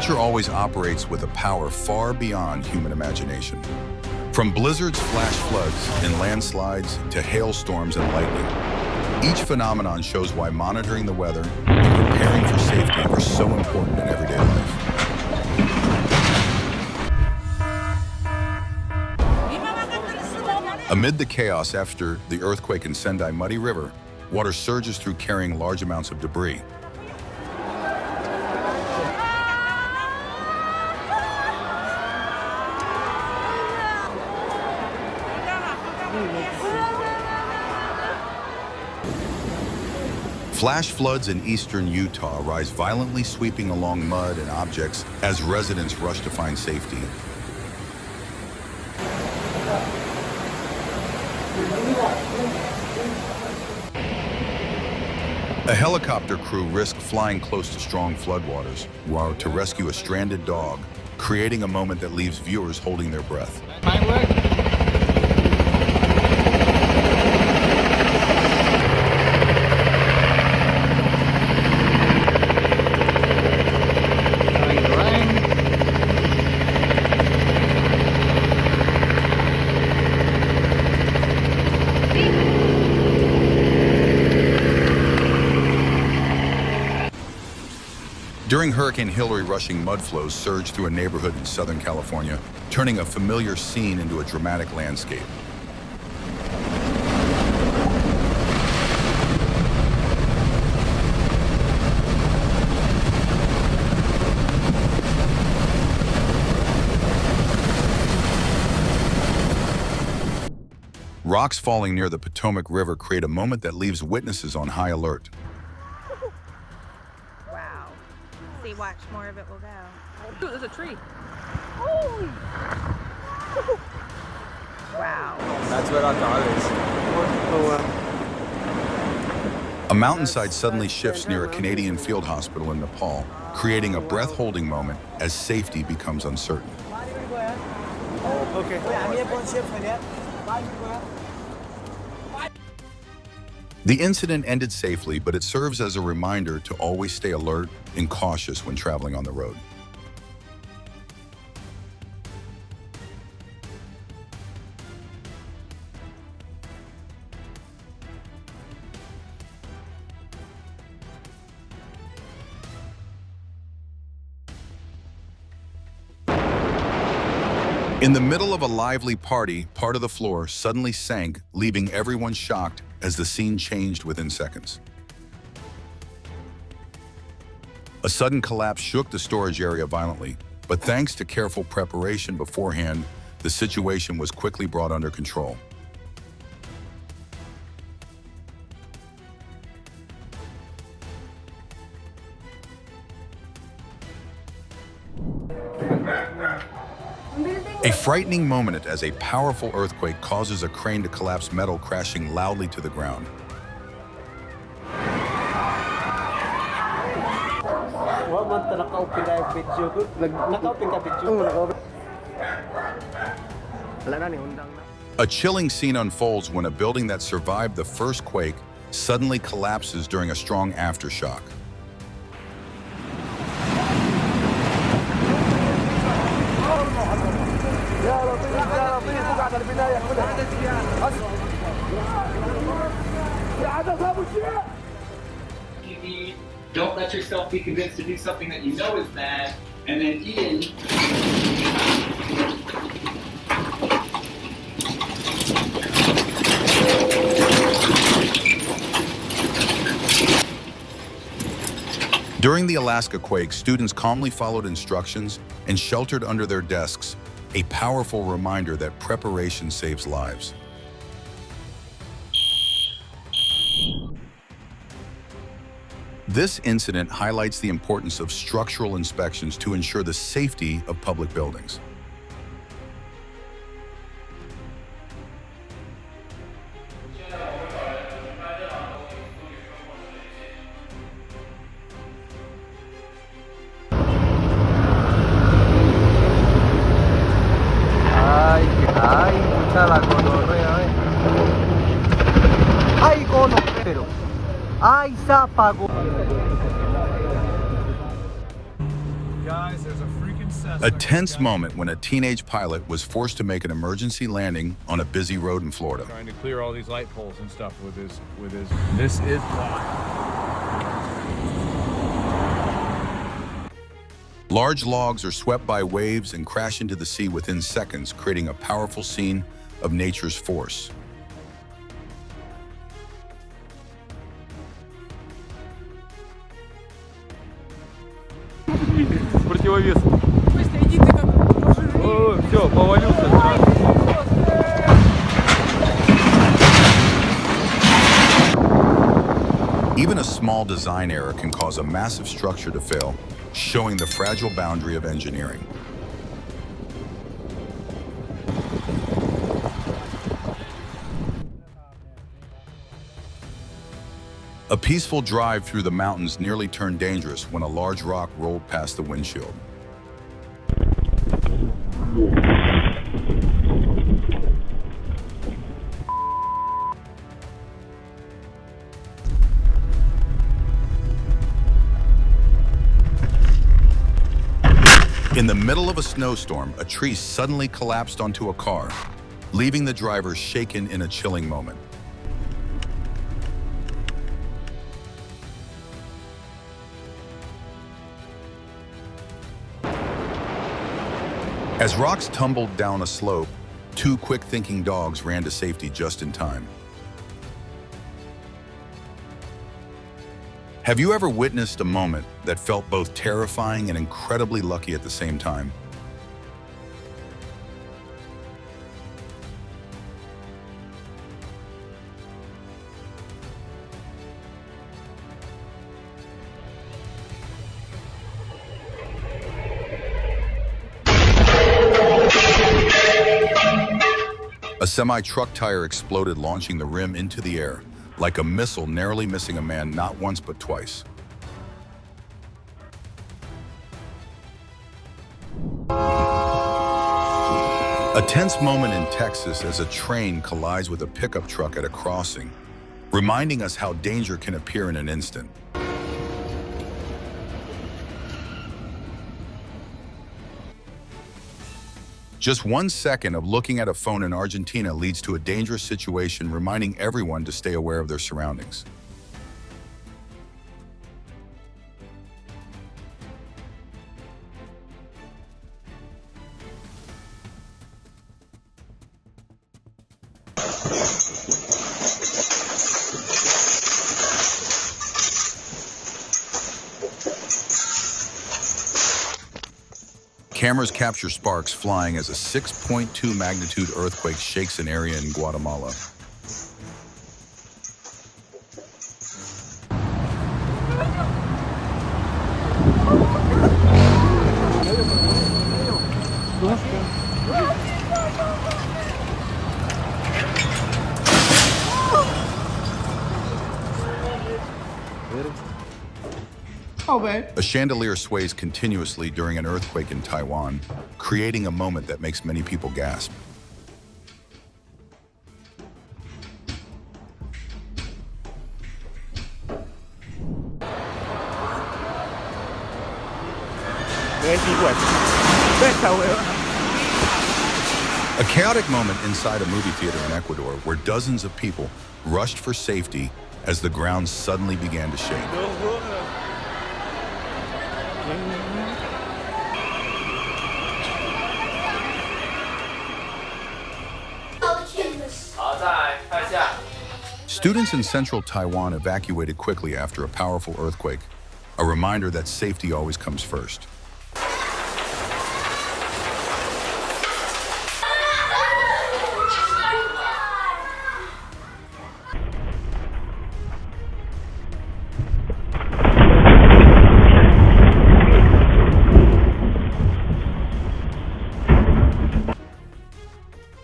Nature always operates with a power far beyond human imagination. From blizzards, flash floods, and landslides to hailstorms and lightning, each phenomenon shows why monitoring the weather and preparing for safety are so important in everyday life. Amid the chaos after the earthquake in Sendai Muddy River, water surges through carrying large amounts of debris. Flash floods in eastern Utah rise violently, sweeping along mud and objects as residents rush to find safety. A helicopter crew risked flying close to strong floodwaters to rescue a stranded dog, creating a moment that leaves viewers holding their breath. During Hurricane Hilary, rushing mud flows surged through a neighborhood in Southern California, turning a familiar scene into a dramatic landscape. Rocks falling near the Potomac River create a moment that leaves witnesses on high alert. See, watch, more of it will go. Ooh, there's a tree. Holy! Wow. That's where our car is. A mountainside suddenly shifts near a Canadian field hospital in Nepal, creating a breath-holding moment as safety becomes uncertain. The incident ended safely, but it serves as a reminder to always stay alert and cautious when traveling on the road. In the middle of a lively party, part of the floor suddenly sank, leaving everyone shocked as the scene changed within seconds. A sudden collapse shook the storage area violently, but thanks to careful preparation beforehand, the situation was quickly brought under control. A frightening moment as a powerful earthquake causes a crane to collapse, metal crashing loudly to the ground. A chilling scene unfolds when a building that survived the first quake suddenly collapses during a strong aftershock. Don't let yourself be convinced to do something that you know is bad, and then Ian. During the Alaska quake, students calmly followed instructions and sheltered under their desks, a powerful reminder that preparation saves lives. This incident highlights the importance of structural inspections to ensure the safety of public buildings. Guys, there's a freaking Cessna. A tense moment when a teenage pilot was forced to make an emergency landing on a busy road in Florida. Trying to clear all these light poles and stuff with his. This is why. Large logs are swept by waves and crash into the sea within seconds, creating a powerful scene of nature's force. Противовес. О, все, повалился сразу. Even a small design error can cause a massive structure to fail, showing the fragile boundary of engineering. A peaceful drive through the mountains nearly turned dangerous when a large rock rolled past the windshield. In the middle of a snowstorm, a tree suddenly collapsed onto a car, leaving the driver shaken in a chilling moment. As rocks tumbled down a slope, two quick-thinking dogs ran to safety just in time. Have you ever witnessed a moment that felt both terrifying and incredibly lucky at the same time? A semi-truck tire exploded, launching the rim into the air, like a missile narrowly missing a man not once but twice. A tense moment in Texas as a train collides with a pickup truck at a crossing, reminding us how danger can appear in an instant. Just 1 second of looking at a phone in Argentina leads to a dangerous situation, reminding everyone to stay aware of their surroundings. Cameras capture sparks flying as a 6.2 magnitude earthquake shakes an area in Guatemala. A chandelier sways continuously during an earthquake in Taiwan, creating a moment that makes many people gasp. A chaotic moment inside a movie theater in Ecuador where dozens of people rushed for safety as the ground suddenly began to shake. Students in central Taiwan evacuated quickly after a powerful earthquake, a reminder that safety always comes first.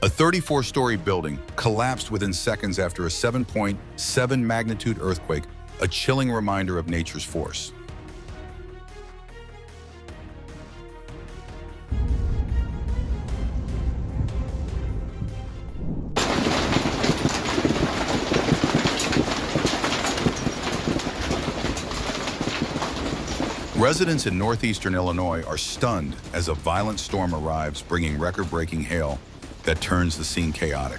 A 34-story building collapsed within seconds after a 7.7 magnitude earthquake, a chilling reminder of nature's force. Residents in northeastern Illinois are stunned as a violent storm arrives, bringing record-breaking hail that turns the scene chaotic.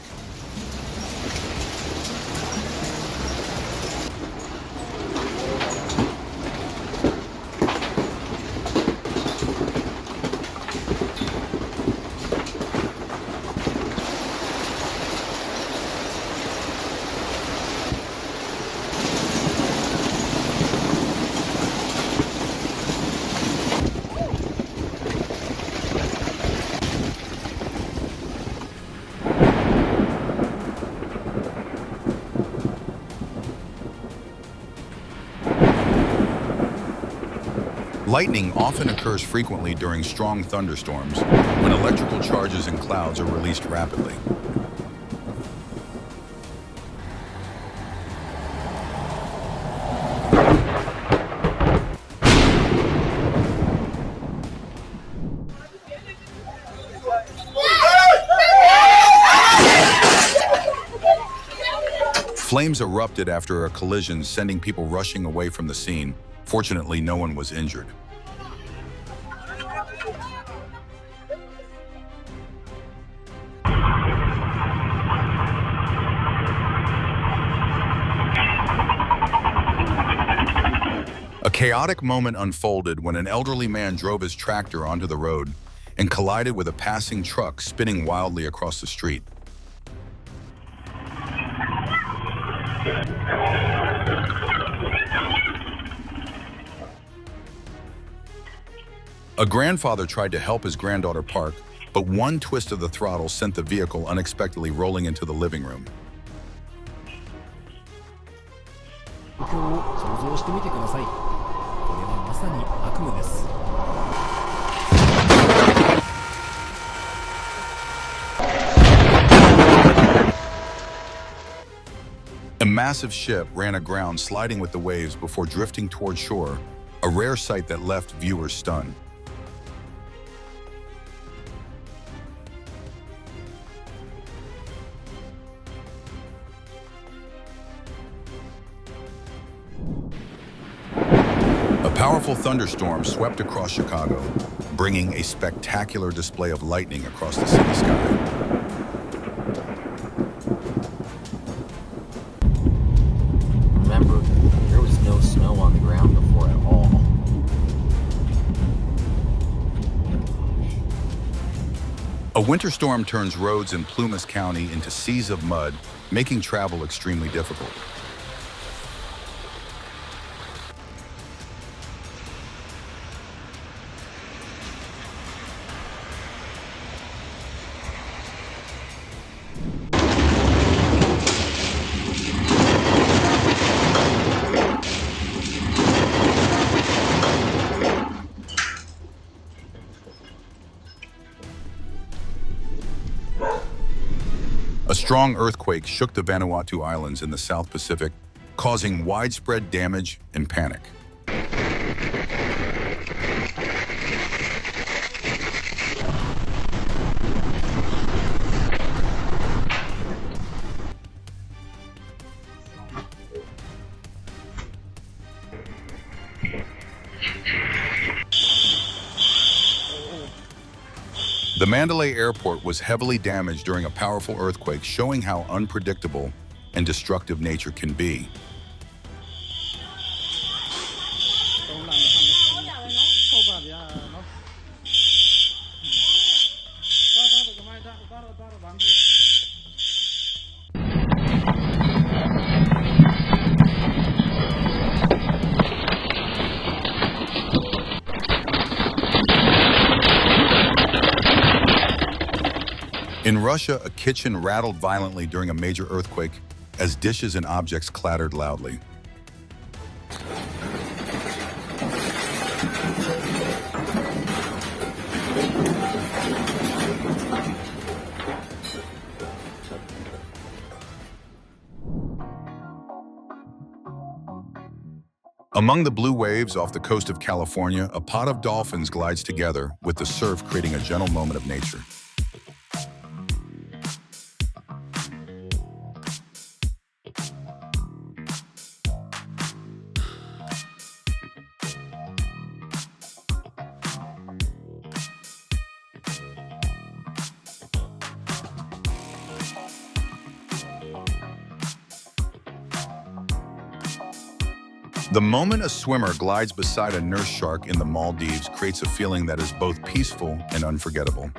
Lightning often occurs frequently during strong thunderstorms when electrical charges and clouds are released rapidly. Flames erupted after a collision, sending people rushing away from the scene. Fortunately, no one was injured. A chaotic moment unfolded when an elderly man drove his tractor onto the road and collided with a passing truck, spinning wildly across the street. A grandfather tried to help his granddaughter park, but one twist of the throttle sent the vehicle unexpectedly rolling into the living room. 状況を想像してみてください。これはまさに悪夢です。A massive ship ran aground, sliding with the waves before drifting toward shore, a rare sight that left viewers stunned. A powerful thunderstorm swept across Chicago, bringing a spectacular display of lightning across the city sky. Remember, there was no snow on the ground before at all. A winter storm turns roads in Plumas County into seas of mud, making travel extremely difficult. A strong earthquake shook the Vanuatu Islands in the South Pacific, causing widespread damage and panic. The Mandalay airport was heavily damaged during a powerful earthquake, showing how unpredictable and destructive nature can be. In Russia, a kitchen rattled violently during a major earthquake as dishes and objects clattered loudly. Among the blue waves off the coast of California, a pod of dolphins glides together, with the surf creating a gentle moment of nature. The moment a swimmer glides beside a nurse shark in the Maldives creates a feeling that is both peaceful and unforgettable.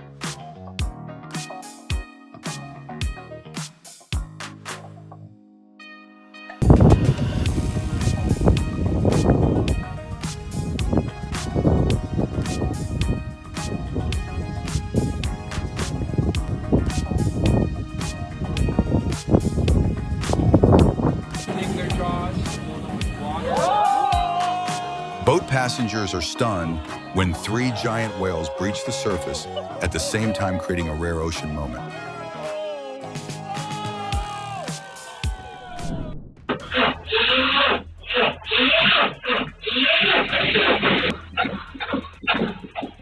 Boat passengers are stunned when 3 giant whales breach the surface at the same time, creating a rare ocean moment.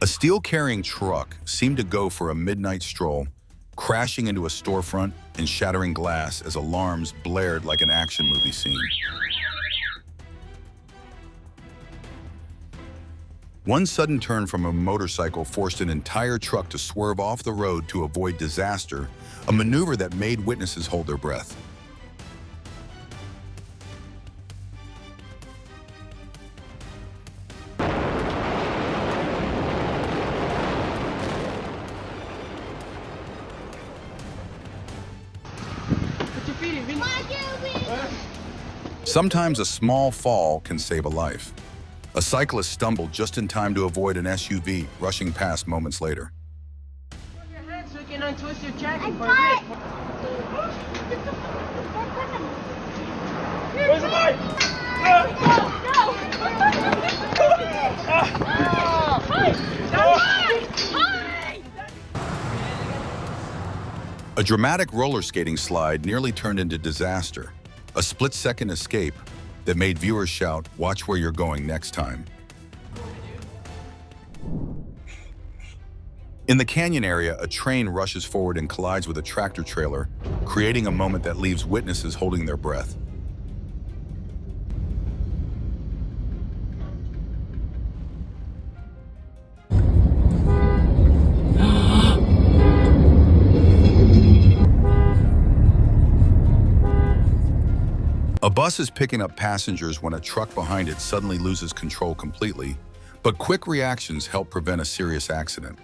A steel-carrying truck seemed to go for a midnight stroll, crashing into a storefront and shattering glass as alarms blared like an action movie scene. One sudden turn from a motorcycle forced an entire truck to swerve off the road to avoid disaster, a maneuver that made witnesses hold their breath. Sometimes a small fall can save a life. A cyclist stumbled just in time to avoid an SUV rushing past moments later. Your hands so you can untwist your jacket for Where's the bike? A dramatic roller skating slide nearly turned into disaster, a split-second escape that made viewers shout, "Watch where you're going next time." In the canyon area, a train rushes forward and collides with a tractor trailer, creating a moment that leaves witnesses holding their breath. A bus is picking up passengers when a truck behind it suddenly loses control completely, but quick reactions help prevent a serious accident.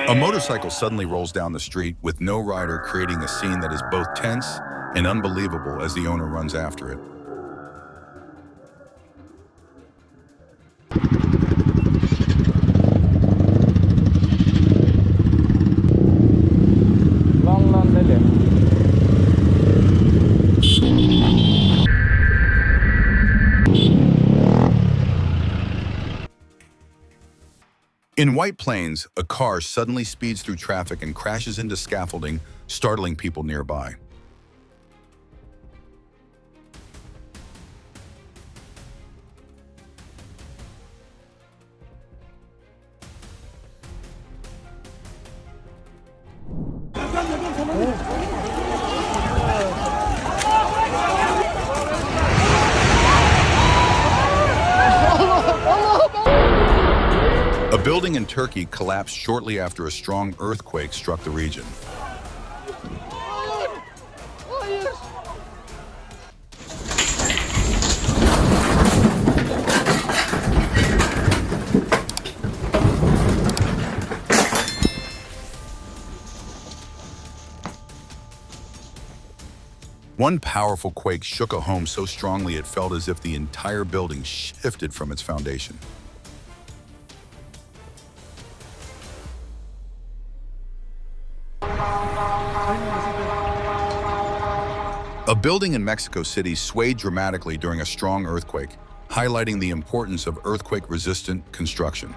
A motorcycle suddenly rolls down the street with no rider, creating a scene that is both tense and unbelievable as the owner runs after it. In White Plains, a car suddenly speeds through traffic and crashes into scaffolding, startling people nearby. A building in Turkey collapsed shortly after a strong earthquake struck the region. One powerful quake shook a home so strongly it felt as if the entire building shifted from its foundation. A building in Mexico City swayed dramatically during a strong earthquake, highlighting the importance of earthquake-resistant construction.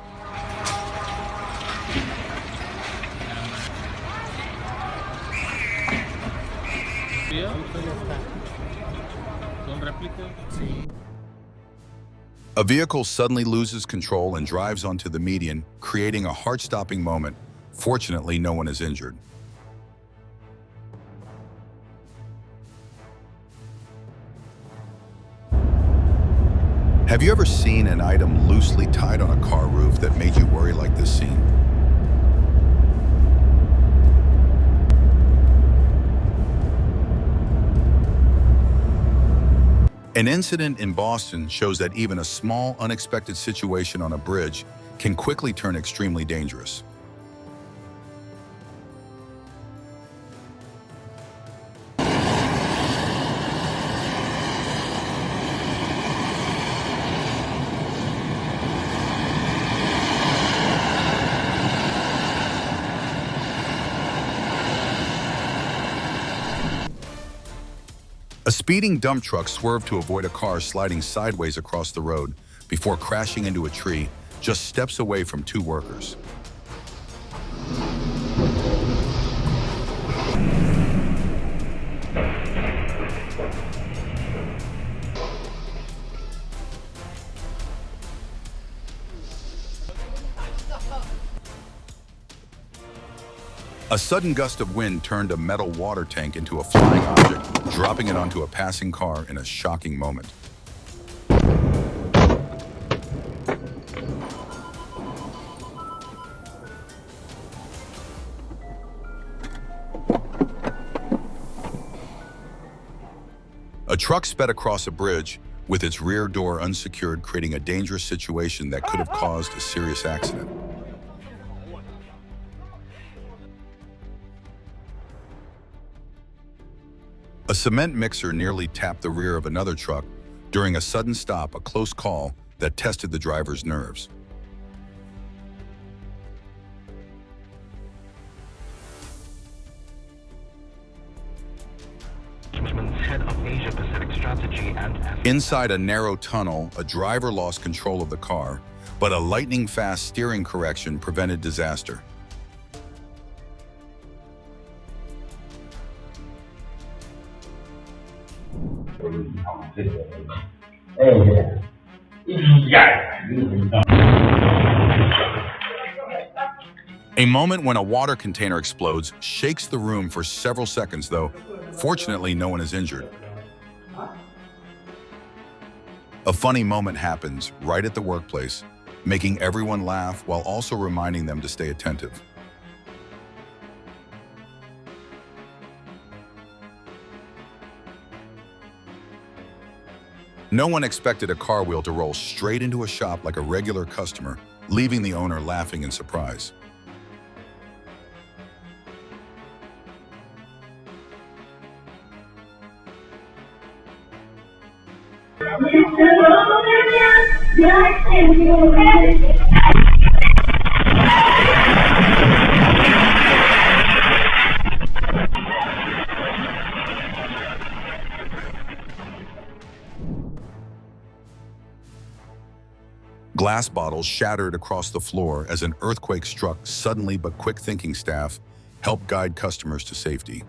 A vehicle suddenly loses control and drives onto the median, creating a heart-stopping moment. Fortunately, no one is injured. Have you ever seen an item loosely tied on a car roof that made you worry like this scene? An incident in Boston shows that even a small, unexpected situation on a bridge can quickly turn extremely dangerous. A speeding dump truck swerved to avoid a car sliding sideways across the road before crashing into a tree just steps away from two workers. A sudden gust of wind turned a metal water tank into a flying object, dropping it onto a passing car in a shocking moment. A truck sped across a bridge with its rear door unsecured, creating a dangerous situation that could have caused a serious accident. A cement mixer nearly tapped the rear of another truck during a sudden stop, a close call that tested the driver's nerves. Head of Asia Pacific Strategy and Inside a narrow tunnel, a driver lost control of the car, but a lightning-fast steering correction prevented disaster. A moment when a water container explodes shakes the room for several seconds, though fortunately no one is injured. A funny moment happens right at the workplace, making everyone laugh while also reminding them to stay attentive. No one expected a car wheel to roll straight into a shop like a regular customer, leaving the owner laughing in surprise. Glass bottles shattered across the floor as an earthquake struck. Suddenly but quick-thinking staff helped guide customers to safety.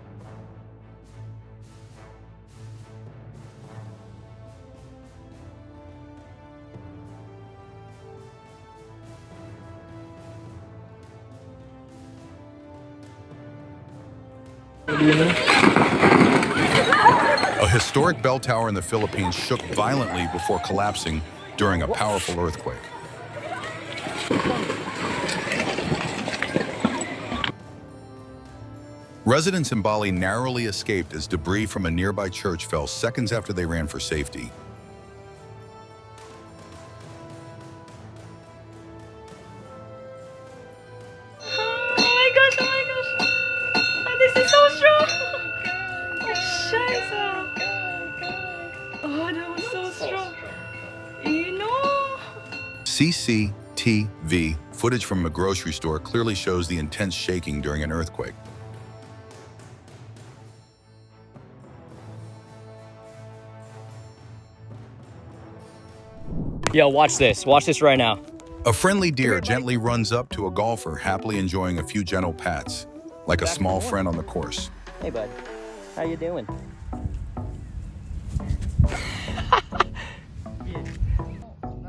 A historic bell tower in the Philippines shook violently before collapsing during a powerful earthquake. Residents in Bali narrowly escaped as debris from a nearby church fell seconds after they ran for safety. Oh my gosh, oh my gosh. Oh, this is so strong. Oh, scheiße. Oh, that was so strong. You know? CCTV footage from a grocery store clearly shows the intense shaking during an earthquake. Yo, watch this. Watch this right now. A friendly deer gently runs up to a golfer, happily enjoying a few gentle pats, like a small friend on the course. Hey, bud. How you doing?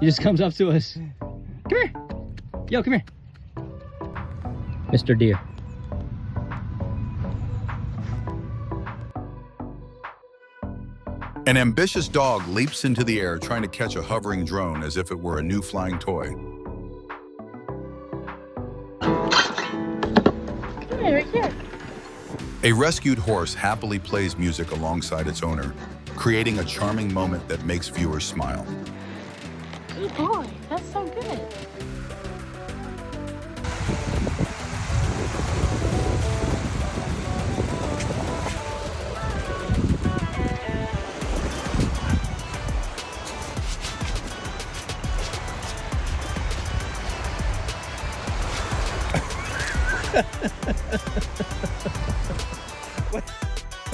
He just comes up to us. Come here. Yo, come here. Mr. Deer. An ambitious dog leaps into the air trying to catch a hovering drone as if it were a new flying toy. Right here. A rescued horse happily plays music alongside its owner, creating a charming moment that makes viewers smile. Good boy. That's so good.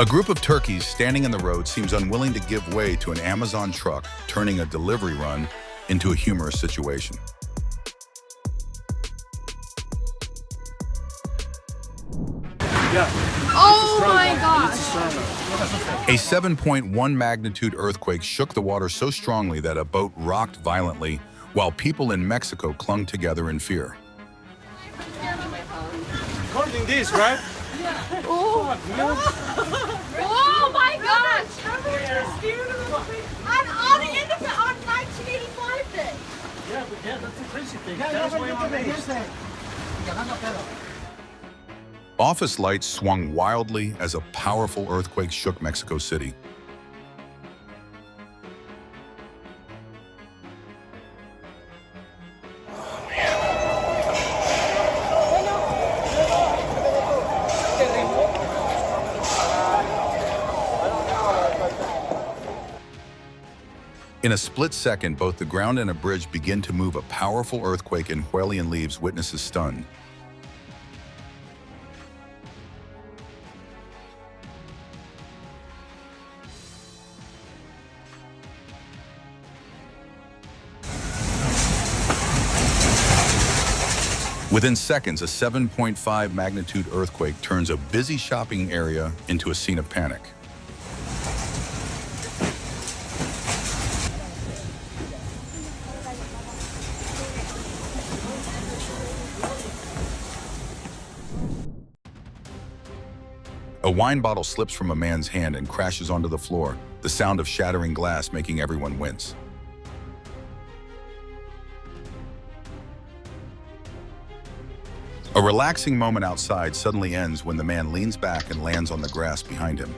A group of turkeys standing in the road seems unwilling to give way to an Amazon truck, turning a delivery run into a humorous situation. Oh my gosh. A 7.1 magnitude earthquake shook the water so strongly that a boat rocked violently while people in Mexico clung together in fear. Recording this, right? Oh my gosh! On the end of it, on 1985 day. Yeah, but yeah, that's a crazy thing. That's why I'm amazed. Office lights swung wildly as a powerful earthquake shook Mexico City. In a split second, both the ground and a bridge begin to move. A powerful earthquake in Hualien leaves witnesses stunned. Within seconds, a 7.5 magnitude earthquake turns a busy shopping area into a scene of panic. A wine bottle slips from a man's hand and crashes onto the floor, the sound of shattering glass making everyone wince. A relaxing moment outside suddenly ends when the man leans back and lands on the grass behind him.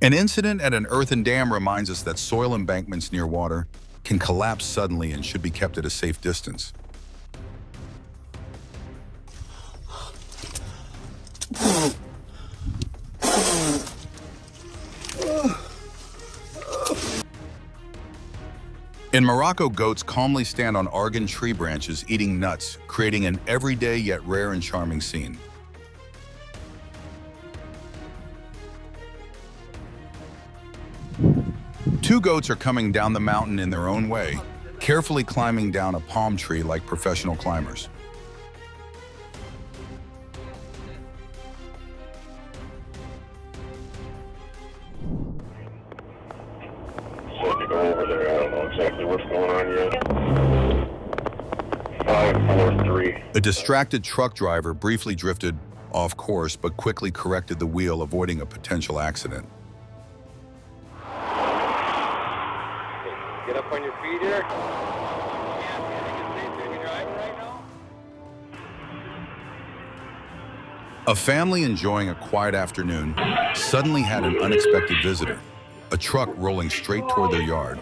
An incident at an earthen dam reminds us that soil embankments near water can collapse suddenly and should be kept at a safe distance. In Morocco, goats calmly stand on argan tree branches eating nuts, creating an everyday yet rare and charming scene. Two goats are coming down the mountain in their own way, carefully climbing down a palm tree like professional climbers. Said to go over there. I don't know exactly what's going on yet. 543. A distracted truck driver briefly drifted off course but quickly corrected the wheel, avoiding a potential accident. Get up on your feet here. A family enjoying a quiet afternoon suddenly had an unexpected visitor, a truck rolling straight toward their yard.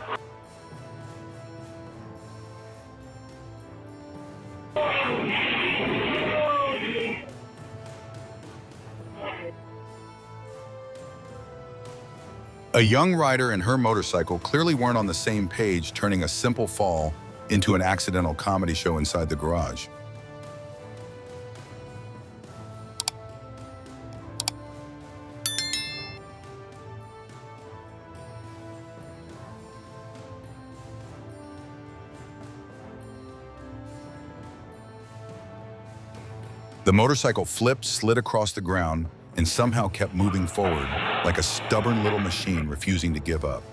A young rider and her motorcycle clearly weren't on the same page, turning a simple fall into an accidental comedy show inside the garage. The motorcycle flipped, slid across the ground, and somehow kept moving forward, like a stubborn little machine refusing to give up.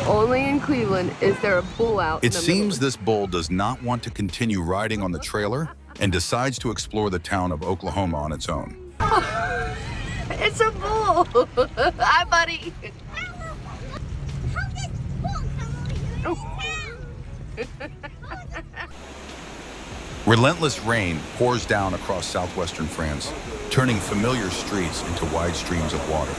Only in Cleveland is there a bull out. It seems this bull does not want to continue riding on the trailer and decides to explore the town of Oklahoma on its own. It's a bull. Hi, buddy. Relentless rain pours down across southwestern France, turning familiar streets into wide streams of water.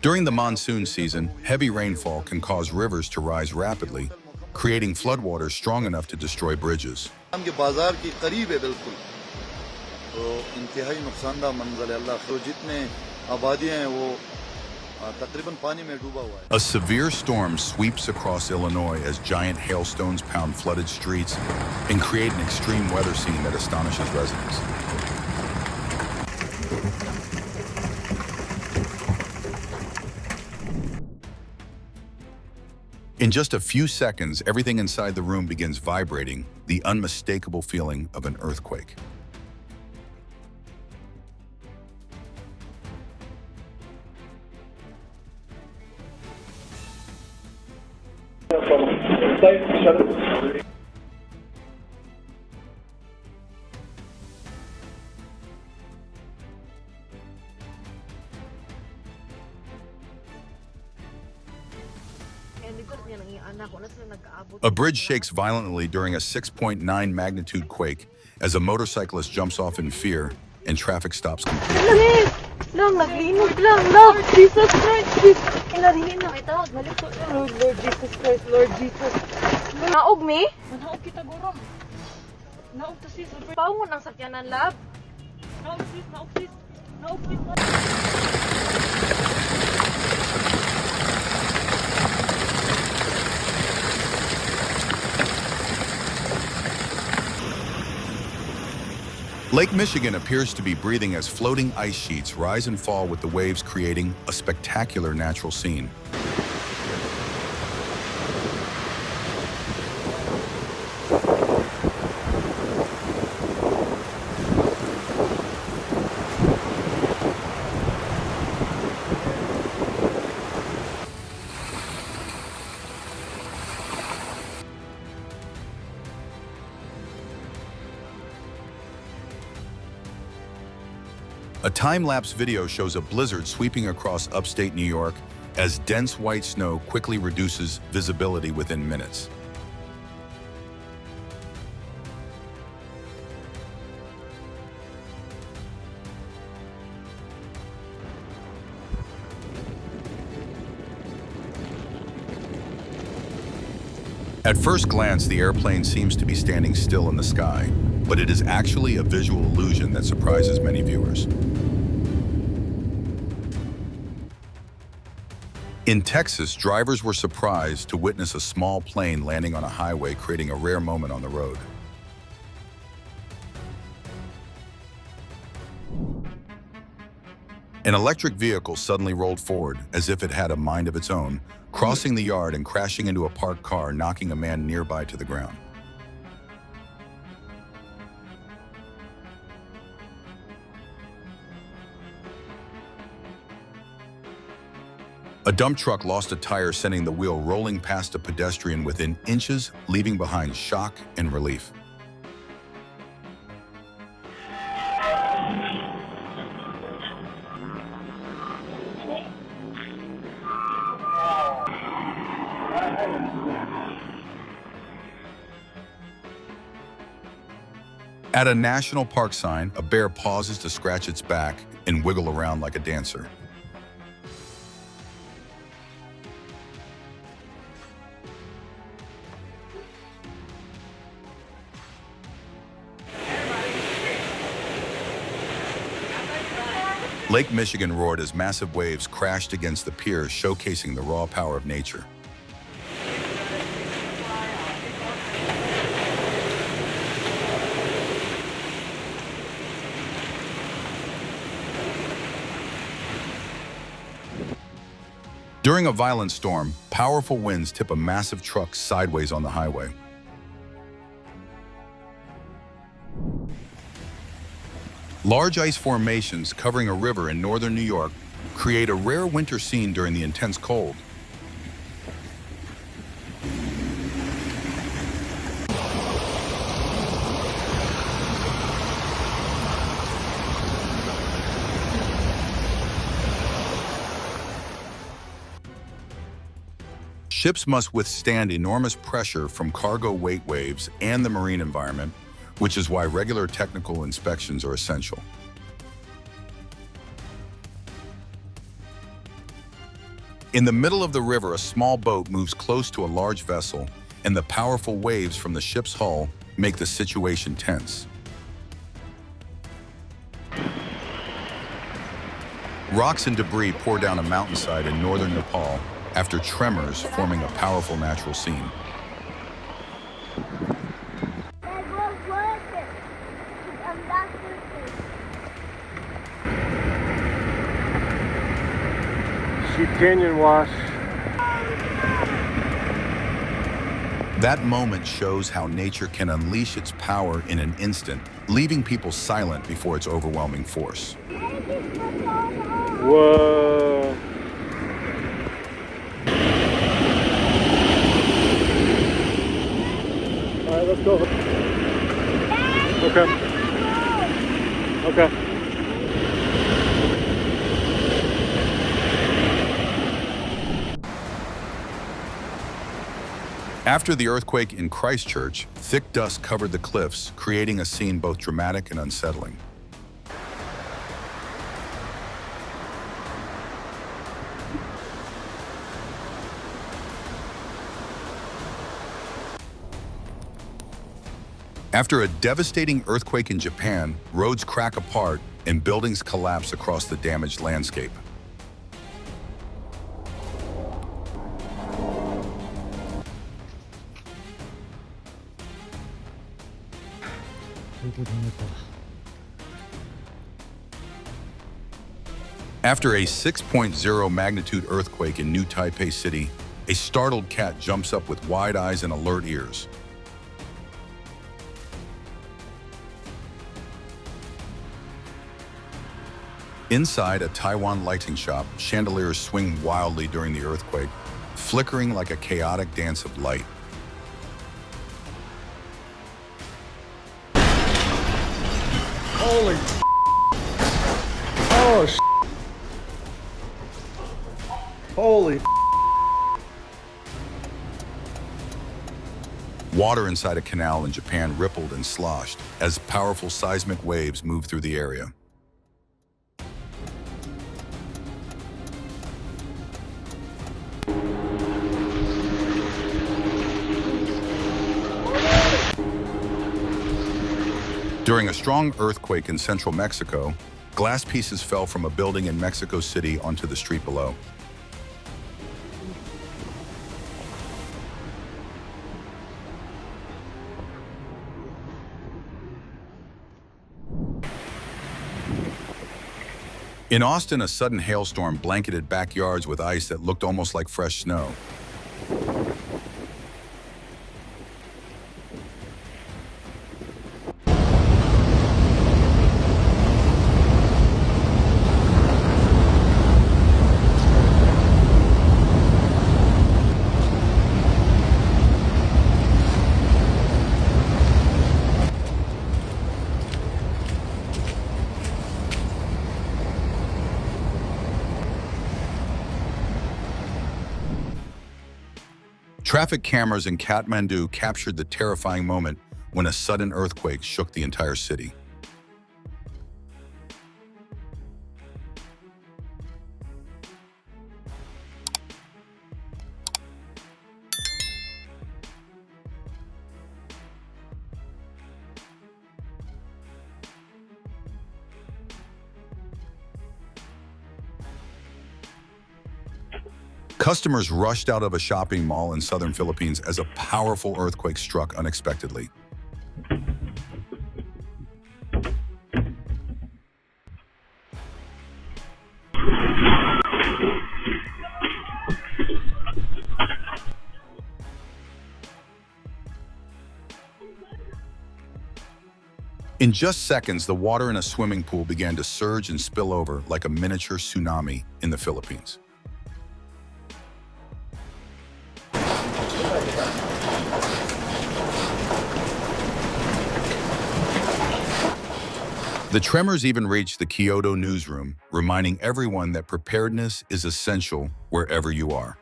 During the monsoon season, heavy rainfall can cause rivers to rise rapidly, creating floodwaters strong enough to destroy bridges. A severe storm sweeps across Illinois as giant hailstones pound flooded streets and create an extreme weather scene that astonishes residents. In just a few seconds, everything inside the room begins vibrating, the unmistakable feeling of an earthquake. A bridge shakes violently during a 6.9 magnitude quake as a motorcyclist jumps off in fear and traffic stops completely. Lang, naglinog lang, Lord Jesus Christ. Ilarihin na kita. Lord Jesus Christ, Lord Jesus. Naog mi? Naog kita, guro. Naog to sis. Paungon ang sakyanan, lab. Naog sis, naog sis. Naog sis. Lake Michigan appears to be breathing as floating ice sheets rise and fall with the waves, creating a spectacular natural scene. A time-lapse video shows a blizzard sweeping across upstate New York as dense white snow quickly reduces visibility within minutes. At first glance, the airplane seems to be standing still in the sky, but it is actually a visual illusion that surprises many viewers. In Texas, drivers were surprised to witness a small plane landing on a highway, creating a rare moment on the road. An electric vehicle suddenly rolled forward as if it had a mind of its own, crossing the yard and crashing into a parked car, knocking a man nearby to the ground. A dump truck lost a tire, sending the wheel rolling past a pedestrian within inches, leaving behind shock and relief. At a national park sign, a bear pauses to scratch its back and wiggle around like a dancer. Lake Michigan roared as massive waves crashed against the pier, showcasing the raw power of nature. During a violent storm, powerful winds tip a massive truck sideways on the highway. Large ice formations covering a river in northern New York create a rare winter scene during the intense cold. Ships must withstand enormous pressure from cargo weight waves and the marine environment, which is why regular technical inspections are essential. In the middle of the river, a small boat moves close to a large vessel, and the powerful waves from the ship's hull make the situation tense. Rocks and debris pour down a mountainside in northern Nepal after tremors forming a powerful natural scene. Sheep Canyon wash. That moment shows how nature can unleash its power in an instant, leaving people silent before its overwhelming force. Whoa. All right, let's go. Okay. Okay. After the earthquake in Christchurch, thick dust covered the cliffs, creating a scene both dramatic and unsettling. After a devastating earthquake in Japan, roads crack apart and buildings collapse across the damaged landscape. After a 6.0 magnitude earthquake in New Taipei City, a startled cat jumps up with wide eyes and alert ears. Inside a Taiwan lighting shop, chandeliers swing wildly during the earthquake, flickering like a chaotic dance of light. Holy. Oh, holy. Water inside a canal in Japan rippled and sloshed as powerful seismic waves moved through the area. During a strong earthquake in central Mexico, glass pieces fell from a building in Mexico City onto the street below. In Austin, a sudden hailstorm blanketed backyards with ice that looked almost like fresh snow. Traffic cameras in Kathmandu captured the terrifying moment when a sudden earthquake shook the entire city. Customers rushed out of a shopping mall in southern Philippines as a powerful earthquake struck unexpectedly. In just seconds, the water in a swimming pool began to surge and spill over like a miniature tsunami in the Philippines. The tremors even reached the Kyoto newsroom, reminding everyone that preparedness is essential wherever you are.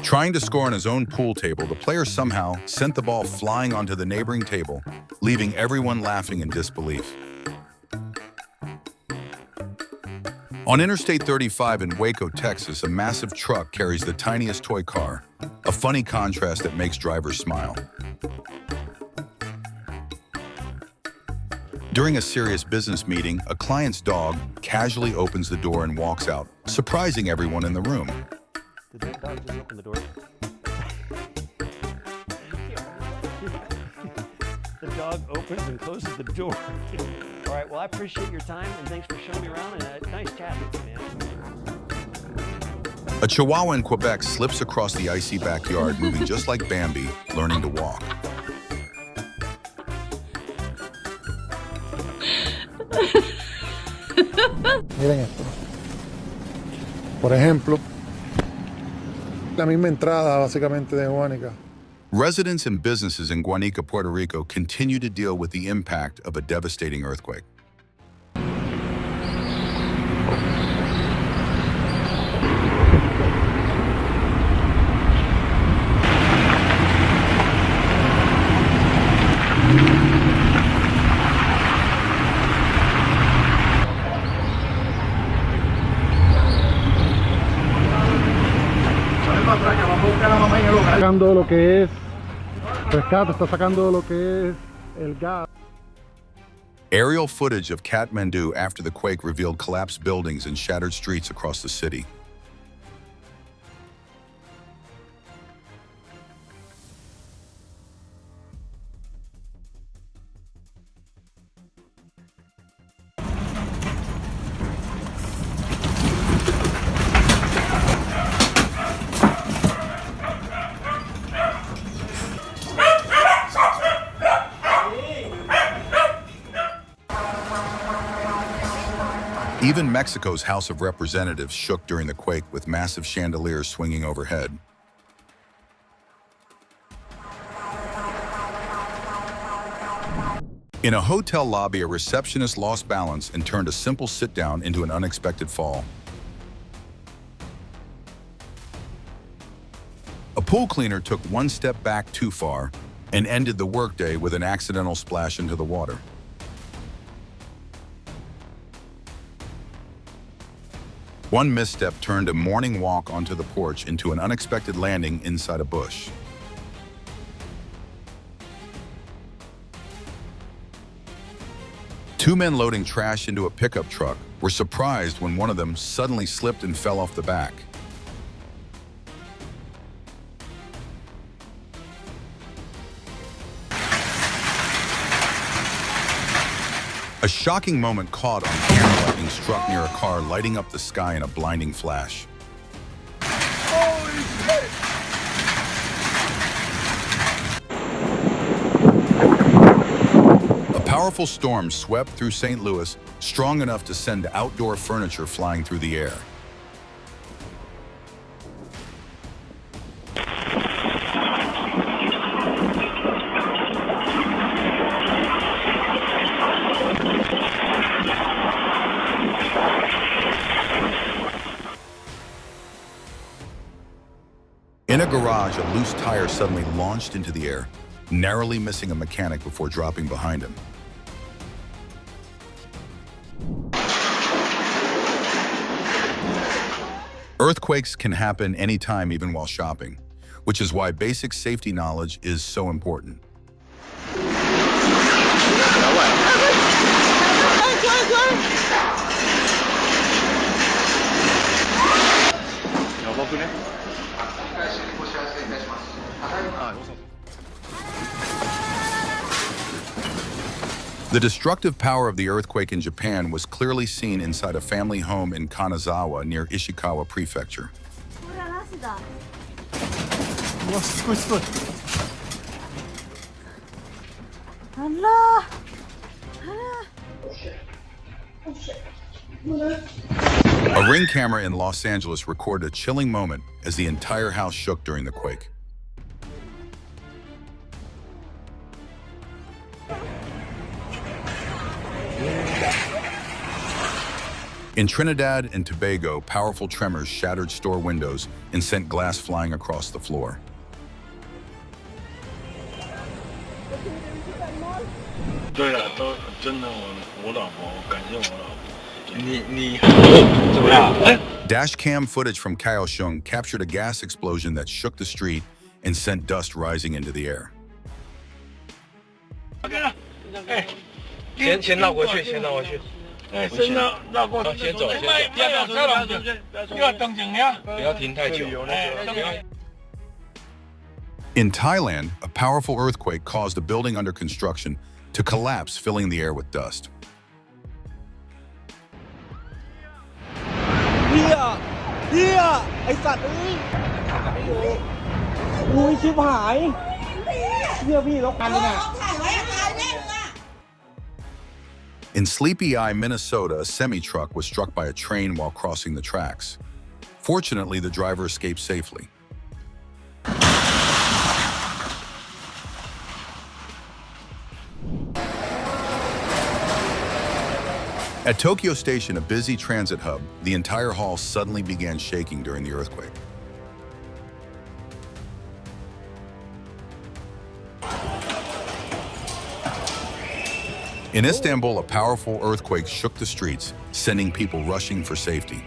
Trying to score on his own pool table, the player somehow sent the ball flying onto the neighboring table, leaving everyone laughing in disbelief. On Interstate 35 in Waco, Texas, a massive truck carries the tiniest toy car, a funny contrast that makes drivers smile. During a serious business meeting, a client's dog casually opens the door and walks out, surprising everyone in the room. Did that dog just open the door? The dog opens and closes the door. All right, well, I appreciate your time, and thanks for showing me around, and nice chatting with you, man. A Chihuahua in Quebec slips across the icy backyard, moving just like Bambi, learning to walk. Miren esto. Por ejemplo, la misma entrada básicamente de Guánica. Residents and businesses in Guanica, Puerto Rico continue to deal with the impact of a devastating earthquake. Sacando lo que es rescate, está sacando lo que es el gas. Aerial footage of Kathmandu after the quake revealed collapsed buildings and shattered streets across the city. Even Mexico's House of Representatives shook during the quake with massive chandeliers swinging overhead. In a hotel lobby, a receptionist lost balance and turned a simple sit-down into an unexpected fall. A pool cleaner took one step back too far and ended the workday with an accidental splash into the water. One misstep turned a morning walk onto the porch into an unexpected landing inside a bush. Two men loading trash into a pickup truck were surprised when one of them suddenly slipped and fell off the back. A shocking moment caught on camera. Lightning struck near a car, lighting up the sky in a blinding flash. Holy shit! A powerful storm swept through St. Louis, strong enough to send outdoor furniture flying through the air. In a garage, a loose tire suddenly launched into the air, narrowly missing a mechanic before dropping behind him. Earthquakes can happen anytime, even while shopping, which is why basic safety knowledge is so important. The destructive power of the earthquake in Japan was clearly seen inside a family home in Kanazawa near Ishikawa Prefecture. うわ、すごいすごい。Hala! A Ring camera in Los Angeles recorded a chilling moment as the entire house shook during the quake. In Trinidad and Tobago, powerful tremors shattered store windows and sent glass flying across the floor. Dashcam footage from Kaohsiung captured a gas explosion that shook the street and sent dust rising into the air. In Thailand, a powerful earthquake caused a building under construction to collapse, filling the air with dust. In Sleepy Eye, Minnesota, a semi-truck was struck by a train while crossing the tracks. Fortunately, the driver escaped safely. At Tokyo Station, a busy transit hub, the entire hall suddenly began shaking during the earthquake. In Istanbul, a powerful earthquake shook the streets, sending people rushing for safety.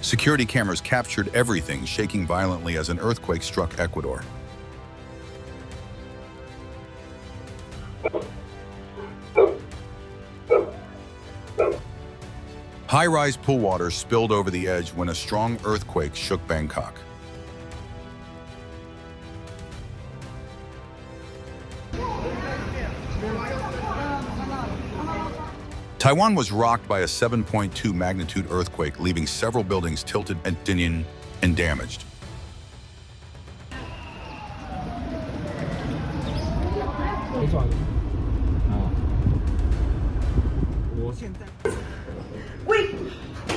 Security cameras captured everything shaking violently as an earthquake struck Ecuador. High-rise pool water spilled over the edge when a strong earthquake shook Bangkok. Taiwan was rocked by a 7.2 magnitude earthquake, leaving several buildings tilted and damaged.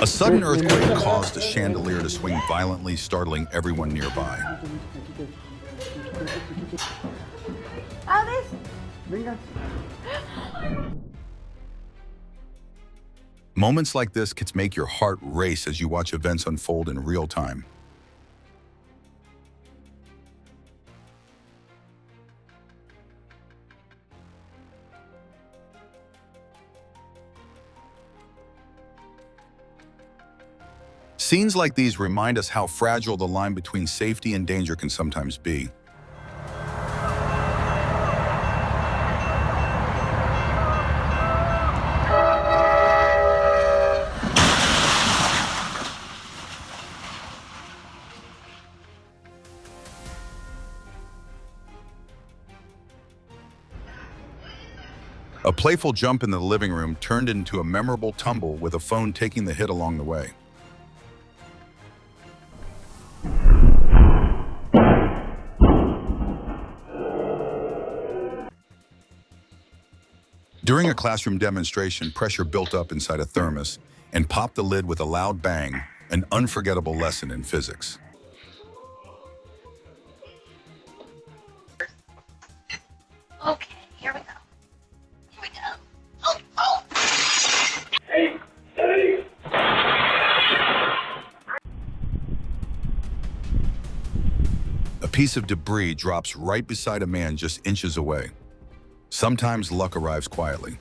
A sudden earthquake caused a chandelier to swing violently, startling everyone nearby. Moments like this can make your heart race as you watch events unfold in real time. Scenes like these remind us how fragile the line between safety and danger can sometimes be. A playful jump in the living room turned into a memorable tumble, with a phone taking the hit along the way. During a classroom demonstration, pressure built up inside a thermos and popped the lid with a loud bang, an unforgettable lesson in physics. Okay, here we go. Here we go. Oh, oh! Hey, hey. A piece of debris drops right beside a man just inches away. Sometimes luck arrives quietly.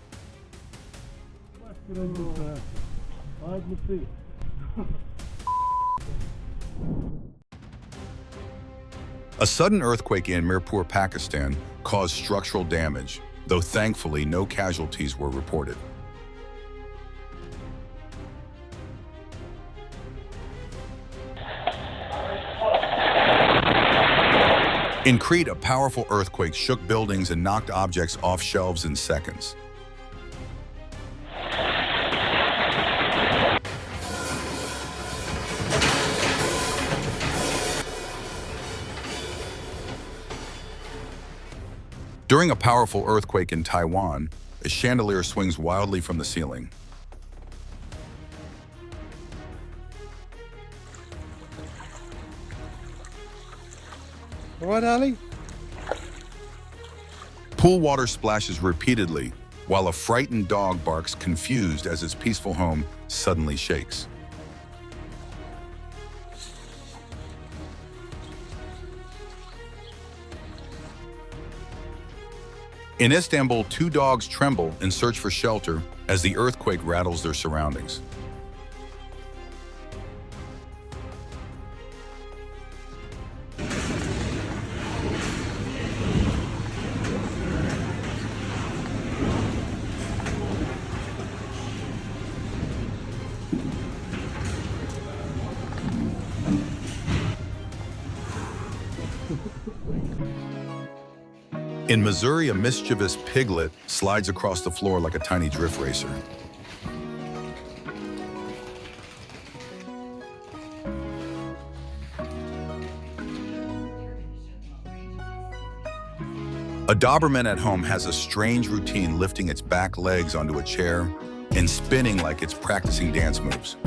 A sudden earthquake in Mirpur, Pakistan, caused structural damage, though thankfully no casualties were reported. In Crete, a powerful earthquake shook buildings and knocked objects off shelves in seconds. During a powerful earthquake in Taiwan, a chandelier swings wildly from the ceiling. What, Ali? Pool water splashes repeatedly, while a frightened dog barks confused as its peaceful home suddenly shakes. In Istanbul, 2 dogs tremble in search for shelter as the earthquake rattles their surroundings. In Missouri, a mischievous piglet slides across the floor like a tiny drift racer. A Doberman at home has a strange routine, lifting its back legs onto a chair and spinning like it's practicing dance moves.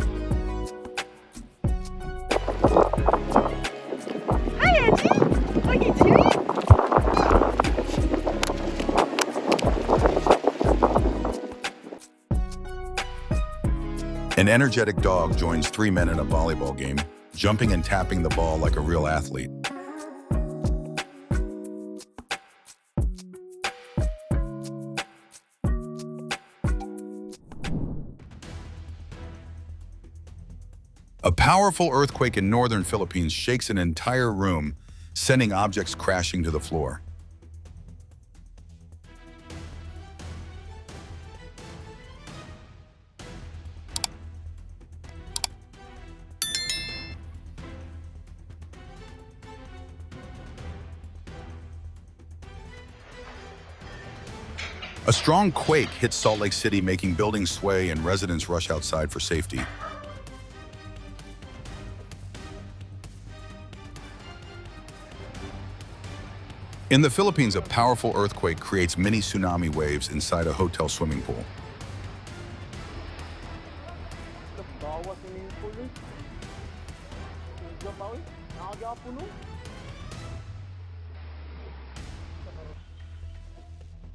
Hi, Angie. What are you doing? An energetic dog joins 3 men in a volleyball game, jumping and tapping the ball like a real athlete. A powerful earthquake in northern Philippines shakes an entire room, sending objects crashing to the floor. A strong quake hits Salt Lake City, making buildings sway and residents rush outside for safety. In the Philippines, a powerful earthquake creates mini tsunami waves inside a hotel swimming pool.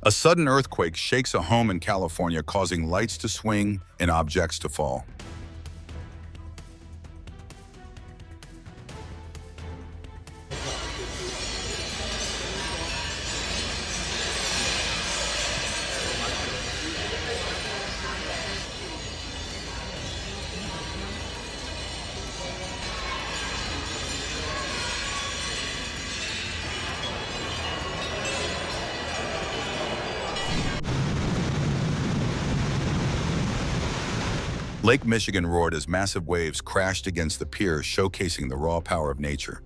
A sudden earthquake shakes a home in California, causing lights to swing and objects to fall. Lake Michigan roared as massive waves crashed against the pier, showcasing the raw power of nature.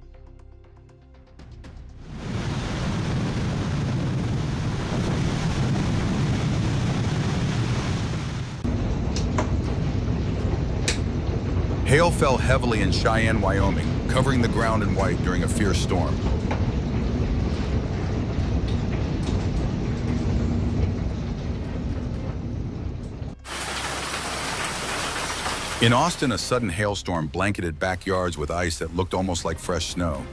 Hail fell heavily in Cheyenne, Wyoming, covering the ground in white during a fierce storm. In Austin, a sudden hailstorm blanketed backyards with ice that looked almost like fresh snow.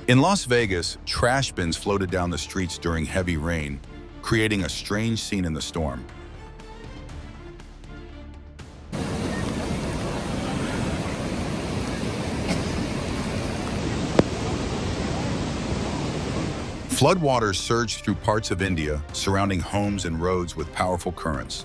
In Las Vegas, trash bins floated down the streets during heavy rain, creating a strange scene in the storm. Floodwaters surged through parts of India, surrounding homes and roads with powerful currents.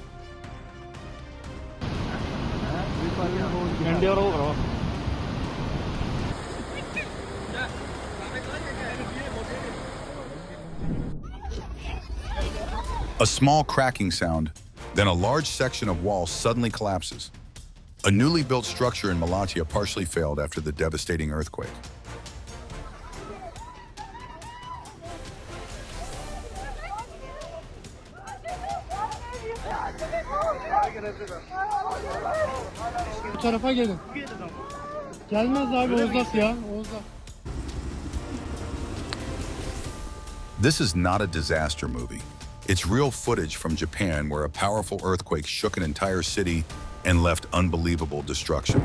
A small cracking sound, then a large section of wall suddenly collapses. A newly built structure in Malatya partially failed after the devastating earthquake. Bu tarafa gelin. Gelmez abi Oğuzlar ya. Oğuzlar. This is not a disaster movie. It's real footage from Japan where a powerful earthquake shook an entire city and left unbelievable destruction.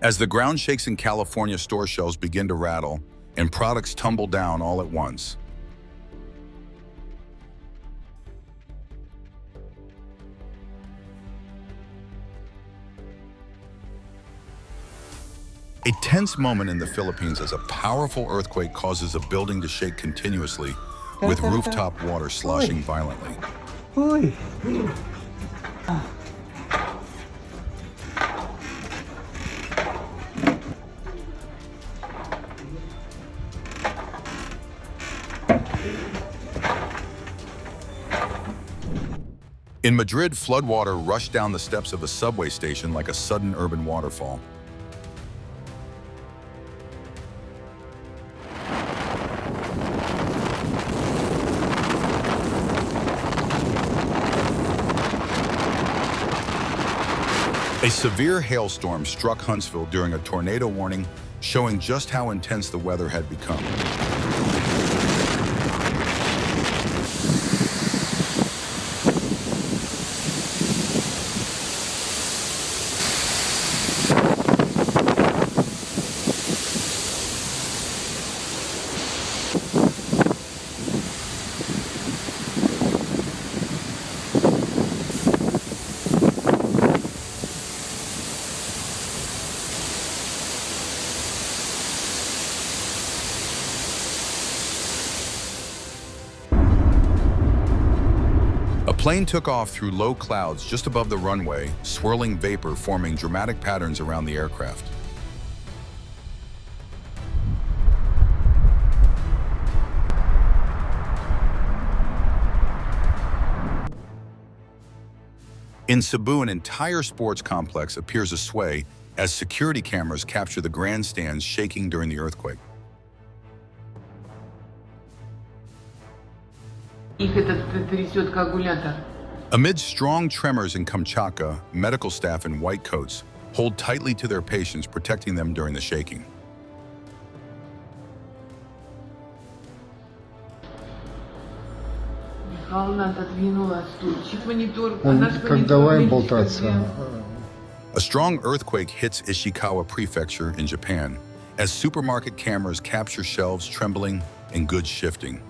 As the ground shakes in California, store shelves begin to rattle and products tumble down all at once. A tense moment in the Philippines as a powerful earthquake causes a building to shake continuously, with rooftop water sloshing violently. In Madrid, floodwater rushed down the steps of a subway station like a sudden urban waterfall. A severe hailstorm struck Huntsville during a tornado warning, showing just how intense the weather had become. A plane took off through low clouds just above the runway, swirling vapor forming dramatic patterns around the aircraft. In Cebu, an entire sports complex appears a sway as security cameras capture the grandstands shaking during the earthquake. Amid strong tremors in Kamchatka, medical staff in white coats hold tightly to their patients, protecting them during the shaking. A strong earthquake hits Ishikawa Prefecture in Japan as supermarket cameras capture shelves trembling and goods shifting.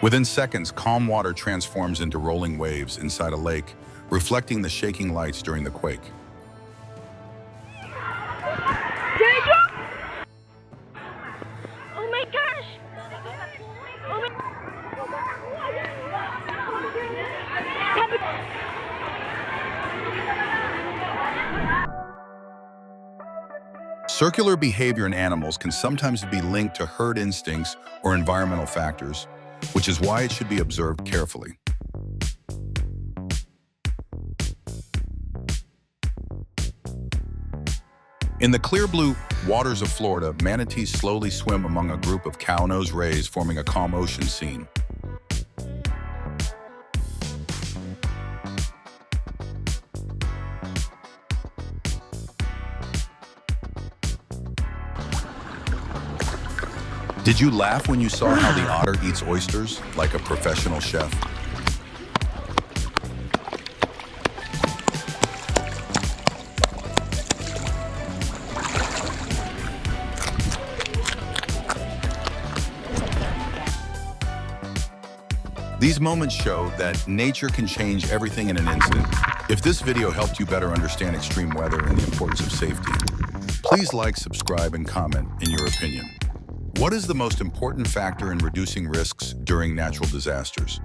Within seconds, calm water transforms into rolling waves inside a lake, reflecting the shaking lights during the quake. Oh my gosh! Circular behavior in animals can sometimes be linked to herd instincts or environmental factors, which is why it should be observed carefully. In the clear blue waters of Florida, manatees slowly swim among a group of cow-nosed rays, forming a calm ocean scene. Did you laugh when you saw how the otter eats oysters like a professional chef? These moments show that nature can change everything in an instant. If this video helped you better understand extreme weather and the importance of safety, Please like, subscribe, and comment in your opinion. What is the most important factor in reducing risks during natural disasters?